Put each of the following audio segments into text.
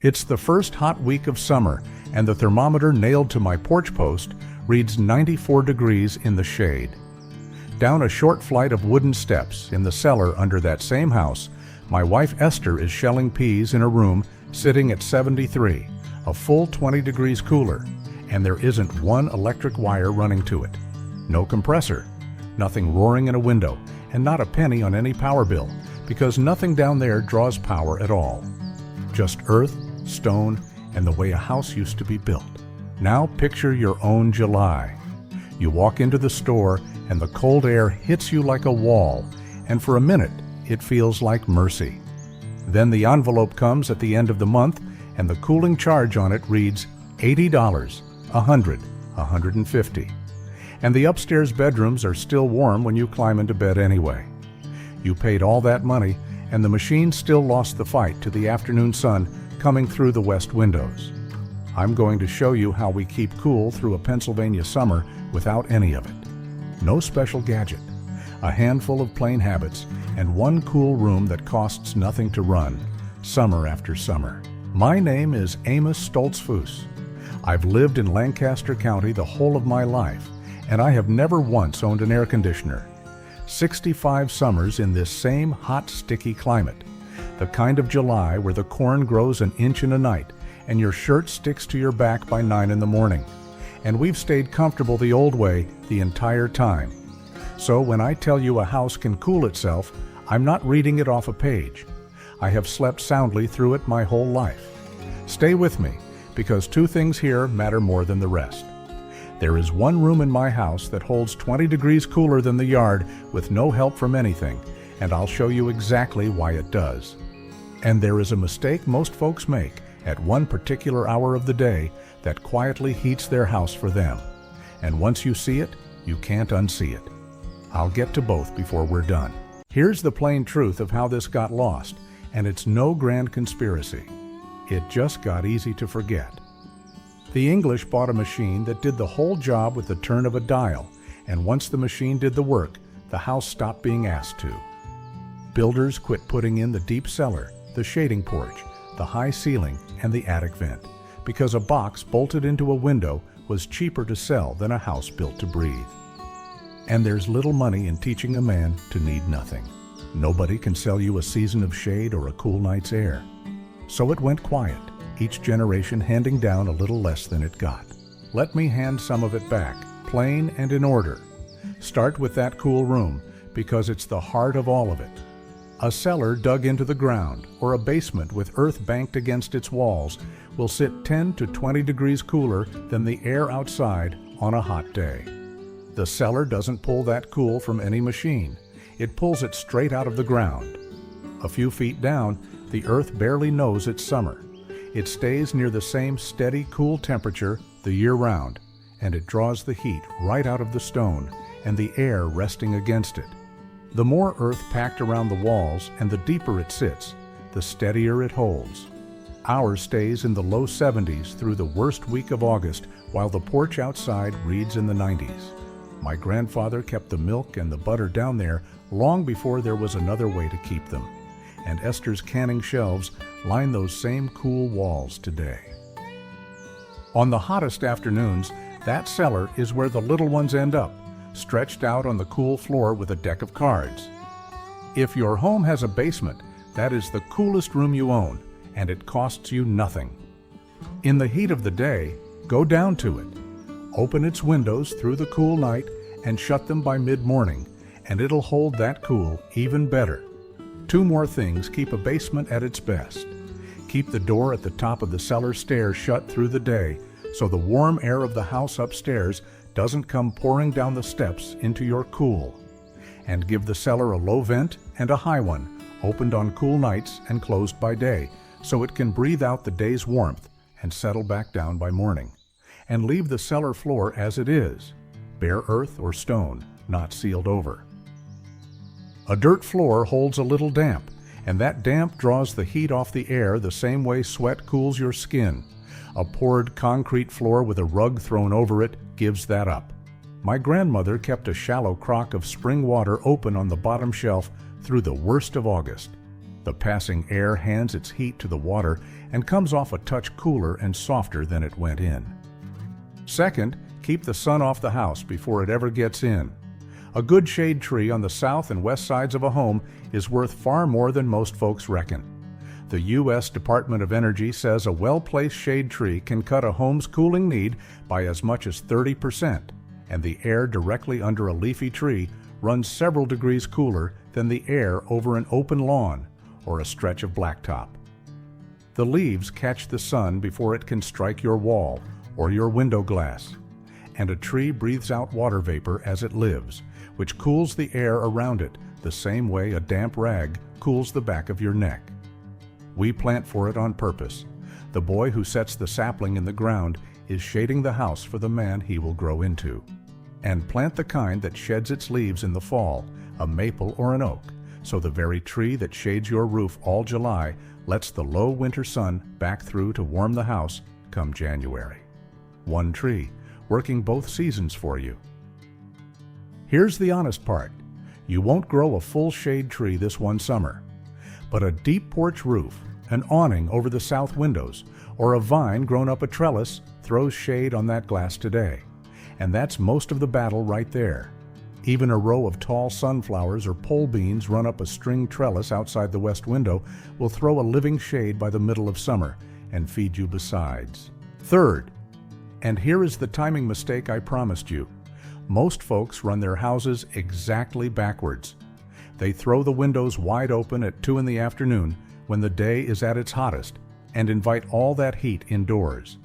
It's the first hot week of summer, and the thermometer nailed to my porch post reads 94 degrees in the shade. Down a short flight of wooden steps in the cellar under that same house, my wife Esther is shelling peas in a room sitting at 73, a full 20 degrees cooler, and there isn't one electric wire running to it. No compressor, nothing roaring in a window, and not a penny on any power bill, because nothing down there draws power at all. Just earth, stone, and the way a house used to be built. Now picture your own July. You walk into the store and the cold air hits you like a wall, and for a minute it feels like mercy. Then the envelope comes at the end of the month and the cooling charge on it reads $80, $100, $150. And the upstairs bedrooms are still warm when you climb into bed anyway. You paid all that money and the machine still lost the fight to the afternoon sun coming through the west windows. I'm going to show you how we keep cool through a Pennsylvania summer without any of it. No special gadget, a handful of plain habits, and one cool room that costs nothing to run, summer after summer. My name is Amos Stoltzfus. I've lived in Lancaster County the whole of my life, and I have never once owned an air conditioner. 65 summers in this same hot, sticky climate. The kind of July where the corn grows an inch in a night and your shirt sticks to your back by 9 in the morning. And we've stayed comfortable the old way the entire time. So when I tell you a house can cool itself, I'm not reading it off a page. I have slept soundly through it my whole life. Stay with me, because two things here matter more than the rest. There is one room in my house that holds 20 degrees cooler than the yard with no help from anything, and I'll show you exactly why it does. And there is a mistake most folks make at one particular hour of the day that quietly heats their house for them. And once you see it, you can't unsee it. I'll get to both before we're done. Here's the plain truth of how this got lost, and it's no grand conspiracy. It just got easy to forget. The English bought a machine that did the whole job with the turn of a dial, and once the machine did the work, the house stopped being asked to. Builders quit putting in the deep cellar, the shading porch, the high ceiling, and the attic vent, because a box bolted into a window was cheaper to sell than a house built to breathe. And there's little money in teaching a man to need nothing. Nobody can sell you a season of shade or a cool night's air. So it went quiet, each generation handing down a little less than it got. Let me hand some of it back, plain and in order. Start with that cool room, because it's the heart of all of it. A cellar dug into the ground, or a basement with earth banked against its walls, will sit 10 to 20 degrees cooler than the air outside on a hot day. The cellar doesn't pull that cool from any machine. It pulls it straight out of the ground. A few feet down, the earth barely knows it's summer. It stays near the same steady, cool temperature the year round, and it draws the heat right out of the stone and the air resting against it. The more earth packed around the walls and the deeper it sits, the steadier it holds. Ours stays in the low 70s through the worst week of August, while the porch outside reads in the 90s. My grandfather kept the milk and the butter down there long before there was another way to keep them, and Esther's canning shelves line those same cool walls today. On the hottest afternoons, that cellar is where the little ones end up, stretched out on the cool floor with a deck of cards. If your home has a basement, that is the coolest room you own, and it costs you nothing. In the heat of the day, go down to it. Open its windows through the cool night and shut them by mid-morning, and it'll hold that cool even better. Two more things keep a basement at its best. Keep the door at the top of the cellar stairs shut through the day, so the warm air of the house upstairs doesn't come pouring down the steps into your cool. And give the cellar a low vent and a high one, opened on cool nights and closed by day, so it can breathe out the day's warmth and settle back down by morning. And leave the cellar floor as it is, bare earth or stone, not sealed over. A dirt floor holds a little damp, and that damp draws the heat off the air the same way sweat cools your skin. A poured concrete floor with a rug thrown over it gives that up. My grandmother kept a shallow crock of spring water open on the bottom shelf through the worst of August. The passing air hands its heat to the water and comes off a touch cooler and softer than it went in. Second, keep the sun off the house before it ever gets in. A good shade tree on the south and west sides of a home is worth far more than most folks reckon. The U.S. Department of Energy says a well-placed shade tree can cut a home's cooling need by as much as 30%, and the air directly under a leafy tree runs several degrees cooler than the air over an open lawn or a stretch of blacktop. The leaves catch the sun before it can strike your wall or your window glass, and a tree breathes out water vapor as it lives, which cools the air around it the same way a damp rag cools the back of your neck. We plant for it on purpose. The boy who sets the sapling in the ground is shading the house for the man he will grow into. And plant the kind that sheds its leaves in the fall, a maple or an oak, so the very tree that shades your roof all July lets the low winter sun back through to warm the house come January. One tree, working both seasons for you. Here's the honest part. You won't grow a full shade tree this one summer, but a deep porch roof, an awning over the south windows, or a vine grown up a trellis throws shade on that glass today. And that's most of the battle right there. Even a row of tall sunflowers or pole beans run up a string trellis outside the west window will throw a living shade by the middle of summer and feed you besides. Third, and here is the timing mistake I promised you. Most folks run their houses exactly backwards. They throw the windows wide open at 2 in the afternoon when the day is at its hottest and invite all that heat indoors.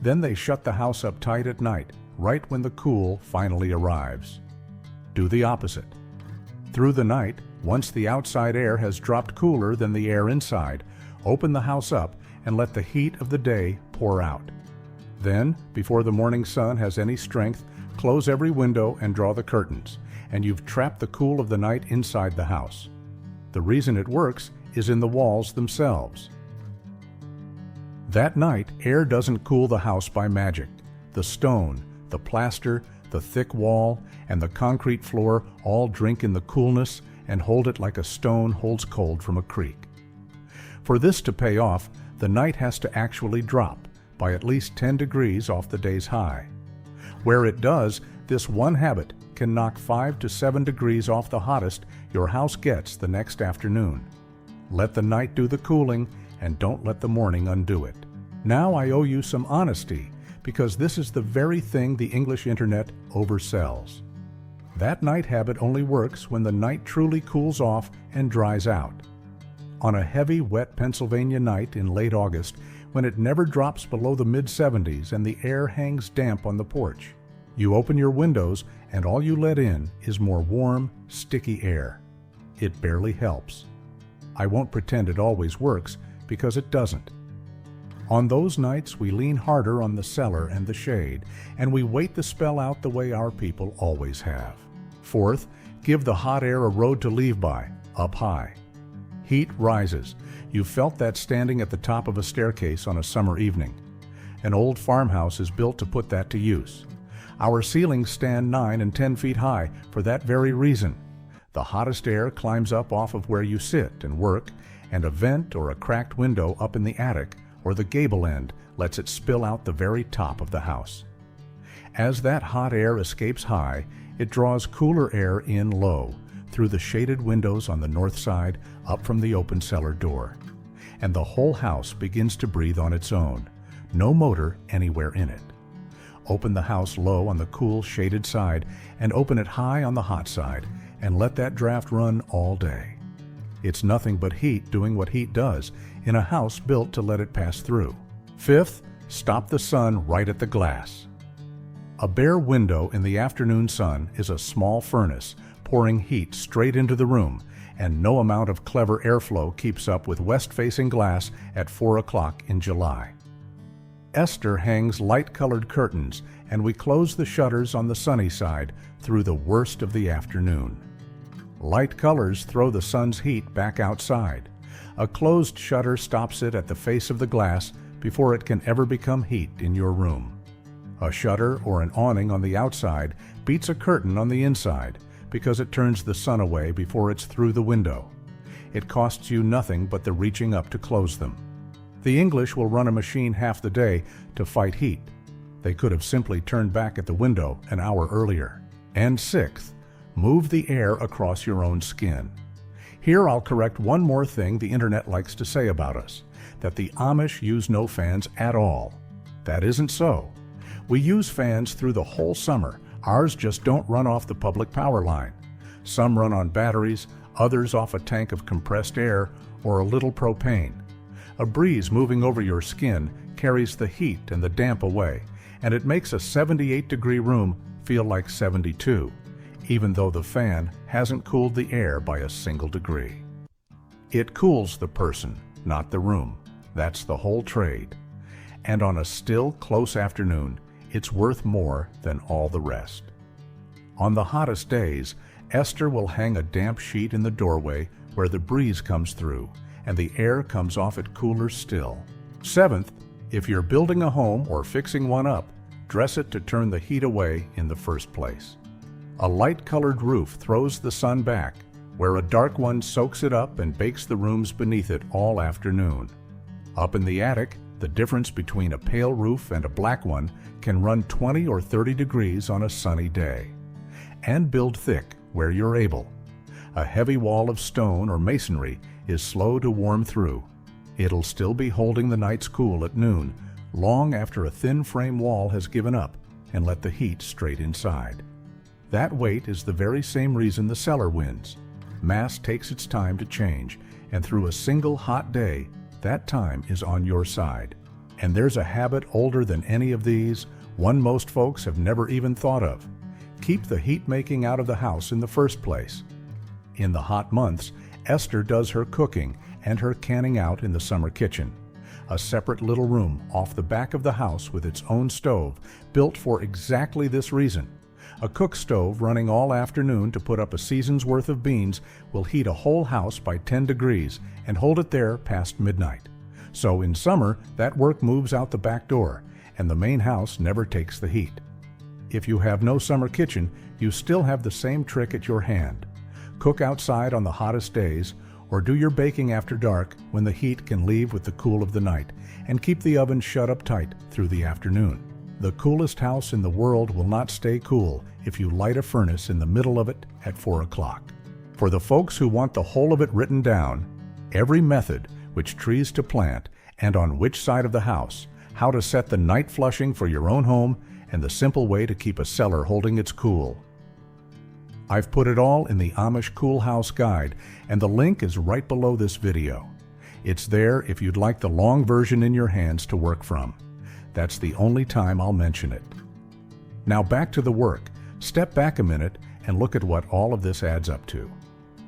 Then they shut the house up tight at night, right when the cool finally arrives. Do the opposite. Through the night, once the outside air has dropped cooler than the air inside, open the house up and let the heat of the day pour out. Then, before the morning sun has any strength, close every window and draw the curtains, and you've trapped the cool of the night inside the house. The reason it works is in the walls themselves. That night, air doesn't cool the house by magic. The stone, the plaster, the thick wall, and the concrete floor all drink in the coolness and hold it like a stone holds cold from a creek. For this to pay off, the night has to actually drop by at least 10 degrees off the day's high. Where it does, this one habit can knock 5 to 7 degrees off the hottest your house gets the next afternoon. Let the night do the cooling, and don't let the morning undo it. Now I owe you some honesty, because this is the very thing the English internet oversells. That night habit only works when the night truly cools off and dries out. On a heavy, wet Pennsylvania night in late August, when it never drops below the mid-70s and the air hangs damp on the porch, you open your windows and all you let in is more warm, sticky air. It barely helps. I won't pretend it always works, because it doesn't. On those nights, we lean harder on the cellar and the shade, and we wait the spell out the way our people always have. Fourth, give the hot air a road to leave by, up high. Heat rises. You felt that standing at the top of a staircase on a summer evening. An old farmhouse is built to put that to use. Our ceilings stand 9 and 10 feet high for that very reason. The hottest air climbs up off of where you sit and work, and a vent or a cracked window up in the attic or the gable end lets it spill out the very top of the house. As that hot air escapes high, it draws cooler air in low, through the shaded windows on the north side, up from the open cellar door. And the whole house begins to breathe on its own, no motor anywhere in it. Open the house low on the cool, shaded side, and open it high on the hot side, and let that draft run all day. It's nothing but heat doing what heat does in a house built to let it pass through. Fifth, stop the sun right at the glass. A bare window in the afternoon sun is a small furnace pouring heat straight into the room, and no amount of clever airflow keeps up with west-facing glass at 4 o'clock in July. Esther hangs light-colored curtains, and we close the shutters on the sunny side through the worst of the afternoon. Light colors throw the sun's heat back outside. A closed shutter stops it at the face of the glass before it can ever become heat in your room. A shutter or an awning on the outside beats a curtain on the inside because it turns the sun away before it's through the window. It costs you nothing but the reaching up to close them. The English will run a machine half the day to fight heat. They could have simply turned back at the window an hour earlier. And sixth, move the air across your own skin. Here I'll correct one more thing the internet likes to say about us, that the Amish use no fans at all. That isn't so. We use fans through the whole summer. Ours just don't run off the public power line. Some run on batteries, others off a tank of compressed air or a little propane. A breeze moving over your skin carries the heat and the damp away, and it makes a 78-degree room feel like 72, even though the fan hasn't cooled the air by a single degree. It cools the person, not the room. That's the whole trade. And on a still, close afternoon, it's worth more than all the rest. On the hottest days, Esther will hang a damp sheet in the doorway where the breeze comes through, and the air comes off it cooler still. Seventh, if you're building a home or fixing one up, dress it to turn the heat away in the first place. A light-colored roof throws the sun back, where a dark one soaks it up and bakes the rooms beneath it all afternoon. Up in the attic, the difference between a pale roof and a black one can run 20 or 30 degrees on a sunny day. And build thick where you're able. A heavy wall of stone or masonry is slow to warm through. It'll still be holding the night's cool at noon, long after a thin frame wall has given up and let the heat straight inside. That weight is the very same reason the cellar wins. Mass takes its time to change, and through a single hot day, that time is on your side. And there's a habit older than any of these, one most folks have never even thought of. Keep the heat making out of the house in the first place. In the hot months, Esther does her cooking and her canning out in the summer kitchen, a separate little room off the back of the house with its own stove, built for exactly this reason. A cook stove running all afternoon to put up a season's worth of beans will heat a whole house by 10 degrees and hold it there past midnight. So in summer, that work moves out the back door, and the main house never takes the heat. If you have no summer kitchen, you still have the same trick at your hand. Cook outside on the hottest days, or do your baking after dark when the heat can leave with the cool of the night, and keep the oven shut up tight through the afternoon. The coolest house in the world will not stay cool if you light a furnace in the middle of it at 4 o'clock. For the folks who want the whole of it written down, every method, which trees to plant, and on which side of the house, how to set the night flushing for your own home, and the simple way to keep a cellar holding its cool. I've put it all in the Amish Cool House Guide, and the link is right below this video. It's there if you'd like the long version in your hands to work from. That's the only time I'll mention it. Now back to the work. Step back a minute and look at what all of this adds up to.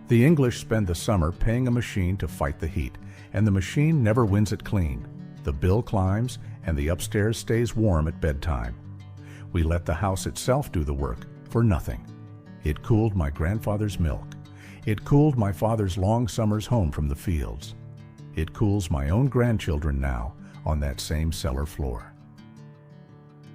The English spend the summer paying a machine to fight the heat, and the machine never wins it clean. The bill climbs, and the upstairs stays warm at bedtime. We let the house itself do the work for nothing. It cooled my grandfather's milk. It cooled my father's long summers home from the fields. It cools my own grandchildren now on that same cellar floor.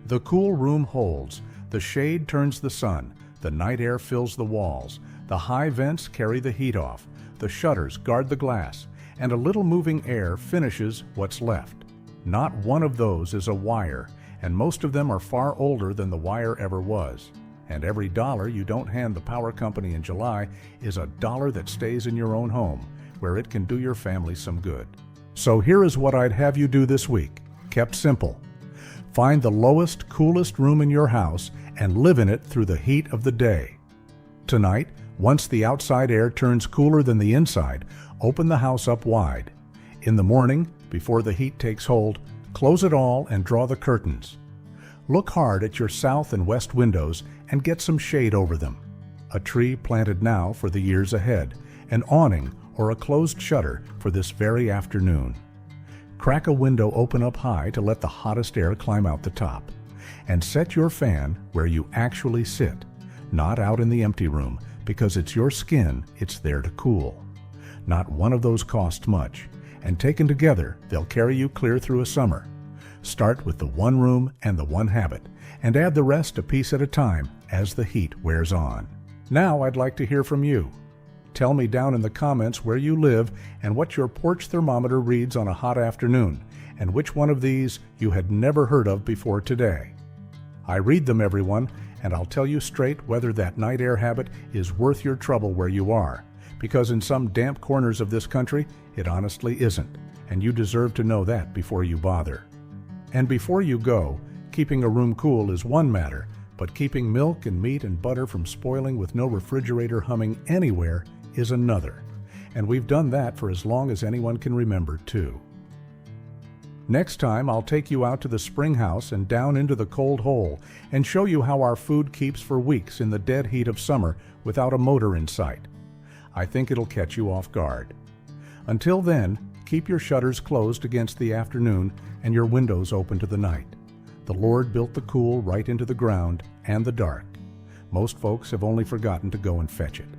The cool room holds. The shade turns the sun. The night air fills the walls. The high vents carry the heat off. The shutters guard the glass. And a little moving air finishes what's left. Not one of those is a wire, and most of them are far older than the wire ever was. And every dollar you don't hand the power company in July is a dollar that stays in your own home, where it can do your family some good. So here is what I'd have you do this week, kept simple. Find the lowest, coolest room in your house and live in it through the heat of the day. Tonight, once the outside air turns cooler than the inside, open the house up wide. In the morning, before the heat takes hold, close it all and draw the curtains. Look hard at your south and west windows and get some shade over them. A tree planted now for the years ahead, an awning or a closed shutter for this very afternoon. Crack a window open up high to let the hottest air climb out the top. And set your fan where you actually sit, not out in the empty room, because it's your skin it's there to cool. Not one of those costs much, and taken together, they'll carry you clear through a summer. Start with the one room and the one habit, and add the rest a piece at a time as the heat wears on. Now I'd like to hear from you. Tell me down in the comments where you live and what your porch thermometer reads on a hot afternoon, and which one of these you had never heard of before today. I read them, everyone, and I'll tell you straight whether that night air habit is worth your trouble where you are, because in some damp corners of this country, it honestly isn't, and you deserve to know that before you bother. And before you go, keeping a room cool is one matter, but keeping milk and meat and butter from spoiling with no refrigerator humming anywhere is another. And we've done that for as long as anyone can remember, too. Next time, I'll take you out to the spring house and down into the cold hole and show you how our food keeps for weeks in the dead heat of summer without a motor in sight. I think it'll catch you off guard. Until then, keep your shutters closed against the afternoon and your windows open to the night. The Lord built the cool right into the ground and the dark. Most folks have only forgotten to go and fetch it.